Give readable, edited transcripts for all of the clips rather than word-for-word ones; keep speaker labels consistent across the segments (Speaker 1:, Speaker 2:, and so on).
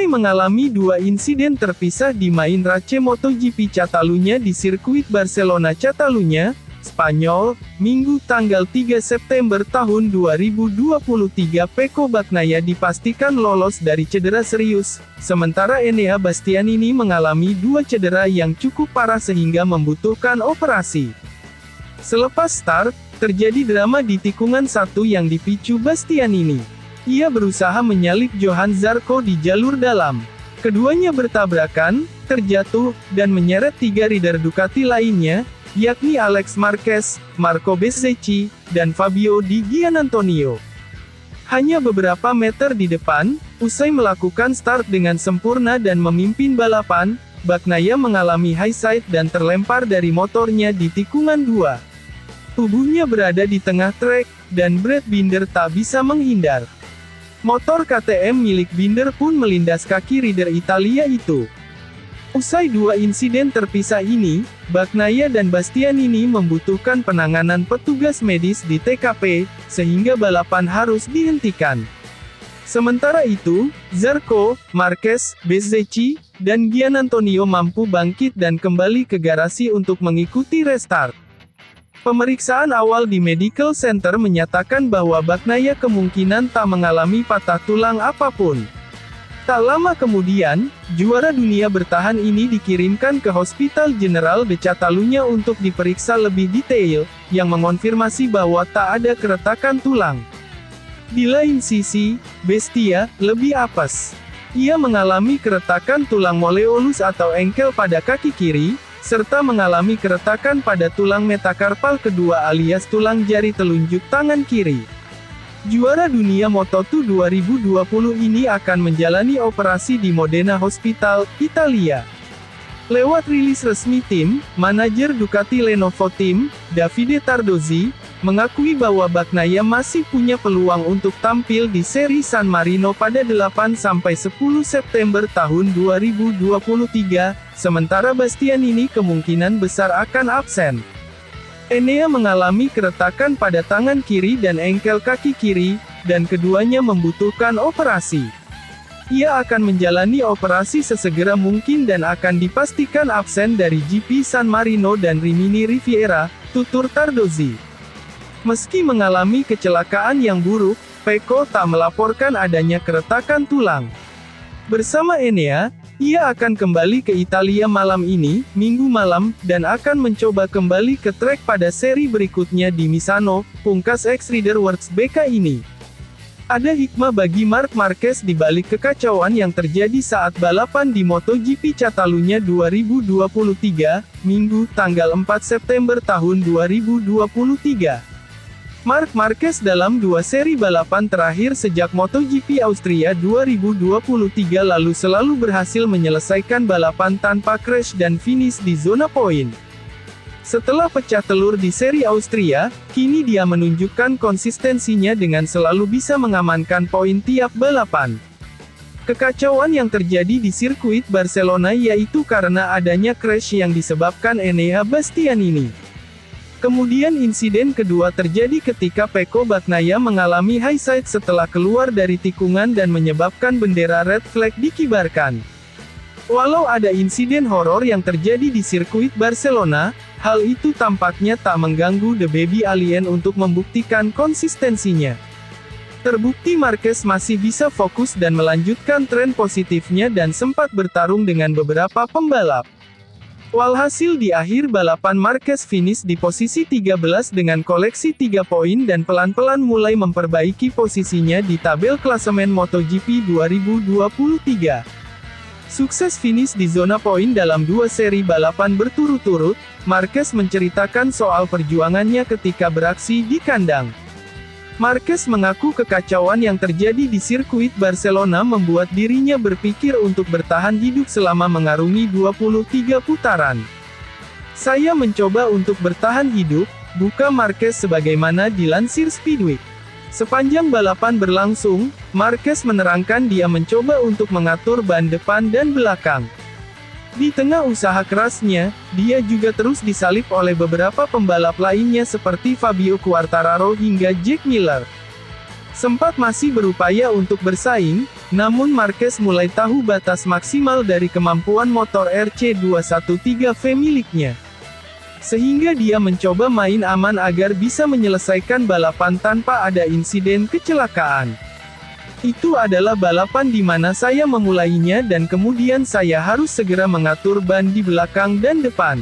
Speaker 1: mengalami dua insiden terpisah di main race MotoGP Catalunya di sirkuit Barcelona Catalunya, Spanyol, Minggu tanggal 3 September tahun 2023. Pecco Bagnaia dipastikan lolos dari cedera serius, sementara Enea Bastianini mengalami dua cedera yang cukup parah sehingga membutuhkan operasi. Selepas start, terjadi drama di tikungan satu yang dipicu Bastianini. Ia berusaha menyalip Johann Zarco di jalur dalam. Keduanya bertabrakan, terjatuh, dan menyeret tiga rider Ducati lainnya, yakni Alex Marquez, Marco Bezzecchi, dan Fabio Di Giannantonio. Hanya beberapa meter di depan, usai melakukan start dengan sempurna dan memimpin balapan, Bagnaia mengalami high side dan terlempar dari motornya di tikungan 2. Tubuhnya berada di tengah trek, dan Brad Binder tak bisa menghindar. Motor KTM milik Binder pun melindas kaki rider Italia itu. Usai dua insiden terpisah ini, Bagnaia dan Bastianini membutuhkan penanganan petugas medis di TKP, sehingga balapan harus dihentikan. Sementara itu, Zarco, Marquez, Bezzecchi, dan Giannantonio mampu bangkit dan kembali ke garasi untuk mengikuti restart. Pemeriksaan awal di Medical Center menyatakan bahwa Bagnaia kemungkinan tak mengalami patah tulang apapun. Tak lama kemudian, juara dunia bertahan ini dikirimkan ke Hospital General de Catalunya untuk diperiksa lebih detail, yang mengonfirmasi bahwa tak ada keretakan tulang. Di lain sisi, Bestia lebih apes. Ia mengalami keretakan tulang malleolus atau engkel pada kaki kiri, serta mengalami keretakan pada tulang metakarpal kedua alias tulang jari telunjuk tangan kiri. Juara dunia Moto2 2020 ini akan menjalani operasi di Modena Hospital, Italia. Lewat rilis resmi tim, manajer Ducati Lenovo Team, Davide Tardozzi, mengakui bahwa Bagnaia masih punya peluang untuk tampil di seri San Marino pada 8-10 September tahun 2023, sementara Bastianini kemungkinan besar akan absen. Enea mengalami keretakan pada tangan kiri dan engkel kaki kiri, dan keduanya membutuhkan operasi. Ia akan menjalani operasi sesegera mungkin dan akan dipastikan absen dari GP San Marino dan Rimini Riviera, tutur Tardozzi. Meski mengalami kecelakaan yang buruk, Pecco tak melaporkan adanya keretakan tulang. Bersama Enea, ia akan kembali ke Italia malam ini, Minggu malam, dan akan mencoba kembali ke trek pada seri berikutnya di Misano, pungkas ex-rider Works BK ini. Ada hikmah bagi Marc Marquez di balik kekacauan yang terjadi saat balapan di MotoGP Catalunya 2023, Minggu, tanggal 4 September tahun 2023. Marc Marquez dalam dua seri balapan terakhir sejak MotoGP Austria 2023 lalu selalu berhasil menyelesaikan balapan tanpa crash dan finish di zona poin. Setelah pecah telur di seri Austria, kini dia menunjukkan konsistensinya dengan selalu bisa mengamankan poin tiap balapan. Kekacauan yang terjadi di sirkuit Barcelona yaitu karena adanya crash yang disebabkan Enea Bastianini. Kemudian insiden kedua terjadi ketika Pecco Bagnaia mengalami high side setelah keluar dari tikungan dan menyebabkan bendera red flag dikibarkan. Walau ada insiden horor yang terjadi di sirkuit Barcelona, hal itu tampaknya tak mengganggu The Baby Alien untuk membuktikan konsistensinya. Terbukti Marquez masih bisa fokus dan melanjutkan tren positifnya dan sempat bertarung dengan beberapa pembalap. Walhasil di akhir balapan Marquez finish di posisi 13 dengan koleksi 3 poin dan pelan-pelan mulai memperbaiki posisinya di tabel klasemen MotoGP 2023. Sukses finish di zona poin dalam dua seri balapan berturut-turut, Marquez menceritakan soal perjuangannya ketika beraksi di kandang. Marquez mengaku kekacauan yang terjadi di sirkuit Barcelona membuat dirinya berpikir untuk bertahan hidup selama mengarungi 23 putaran. Saya mencoba untuk bertahan hidup, buka Marquez sebagaimana dilansir Speedweek. Sepanjang balapan berlangsung, Marquez menerangkan dia mencoba untuk mengatur ban depan dan belakang. Di tengah usaha kerasnya, dia juga terus disalip oleh beberapa pembalap lainnya seperti Fabio Quartararo hingga Jack Miller. Sempat masih berupaya untuk bersaing, namun Marquez mulai tahu batas maksimal dari kemampuan motor RC213V miliknya. Sehingga dia mencoba main aman agar bisa menyelesaikan balapan tanpa ada insiden kecelakaan. Itu adalah balapan di mana saya memulainya dan kemudian saya harus segera mengatur ban di belakang dan depan.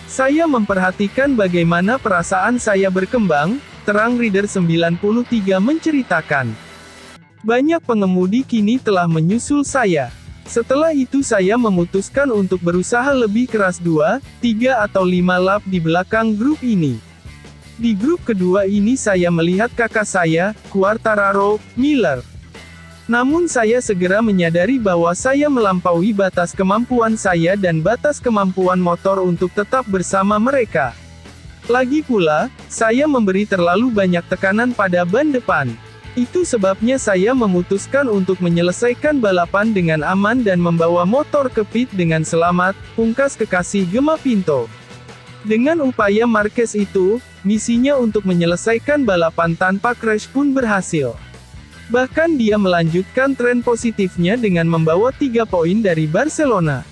Speaker 1: Saya memperhatikan bagaimana perasaan saya berkembang, terang Rider 93 menceritakan. Banyak pengemudi kini telah menyusul saya. Setelah itu saya memutuskan untuk berusaha lebih keras 2, 3 atau 5 lap di belakang grup ini. Di grup kedua ini saya melihat kakak saya, Quartararo, Miller. Namun saya segera menyadari bahwa saya melampaui batas kemampuan saya dan batas kemampuan motor untuk tetap bersama mereka. Lagi pula, saya memberi terlalu banyak tekanan pada ban depan. Itu sebabnya saya memutuskan untuk menyelesaikan balapan dengan aman dan membawa motor ke pit dengan selamat, pungkas kekasih Gemma Pinto. Dengan upaya Marquez itu, misinya untuk menyelesaikan balapan tanpa crash pun berhasil. Bahkan dia melanjutkan tren positifnya dengan membawa 3 poin dari Barcelona.